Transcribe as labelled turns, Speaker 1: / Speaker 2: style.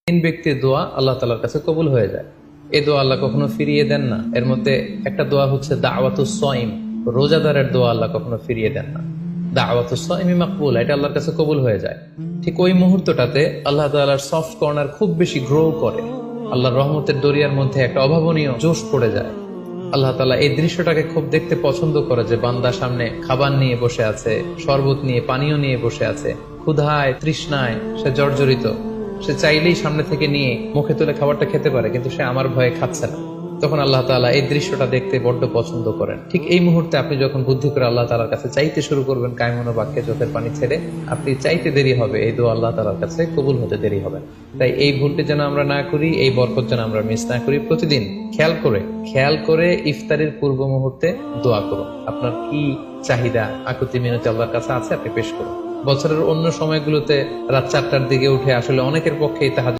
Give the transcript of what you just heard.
Speaker 1: তিন ব্যক্তির দোয়া আল্লাহ তাআলার কাছে কবুল হয়ে যায়। এই দোয়া আল্লাহ কখনো ফিরিয়ে দেন না। এর মধ্যে একটা দোয়া হচ্ছে দাওয়াতুস সাইম, রোজাদারের দোয়া আল্লাহ কখনো ফিরিয়ে দেন না। দাওয়াতুস সাইমি মাকবুল, এটা আল্লাহর কাছে কবুল হয়ে যায়। ঠিক ওই মুহূর্তটাতে আল্লাহ তাআলার সফট কর্নার খুব বেশি গ্রো করে, আল্লাহর রহমতের দরিয়ার মধ্যে একটা অভাবনীয় জোশ পড়ে যায়। আল্লাহ তাআলা এই দৃশ্যটাকে খুব দেখতে পছন্দ করে যে বান্দা সামনে খাবার নিয়ে বসে আছে, শরবত নিয়ে, পানীয় নিয়ে বসে আছে, ক্ষুধায় তৃষ্ণায় সে জর্জরিত, সে চাইলেই সামনে থেকে নিয়ে মুখে তুলে খাবারটা খেতে পারে, কিন্তু সে আমার ভয়ে খাচ্ছে না। তখন আল্লাহ তাআলা এই দৃশ্যটা দেখতে বড্ড পছন্দ করেন। ঠিক এই মুহূর্তে আপনি যখন বুদ্ধি করে আল্লাহ তাআলার কাছে চাইতে শুরু করবেন, কায়মনো বাক্যে চোখের পানি ছেড়ে, আপনি চাইতে দেরি হবে, এই দোয়া আল্লাহ তাআলার কাছে কবুল হতে দেরি হবে না। তাই এই ভুলটি যেন আমরা না করি, এই বরকত যেন আমরা মিস না করি। প্রতিদিন খেয়াল করে ইফতারের পূর্ব মুহূর্তে দোয়া করুন। আপনার কি চাহিদা, আকুতি মিনতি আল্লাহর কাছে আছে, আপনি পেশ করুন। বছরের অন্য সময়গুলোতে রাত 4টার দিকে উঠে আসলে অনেকের পক্ষেই তাহাজ্জুদ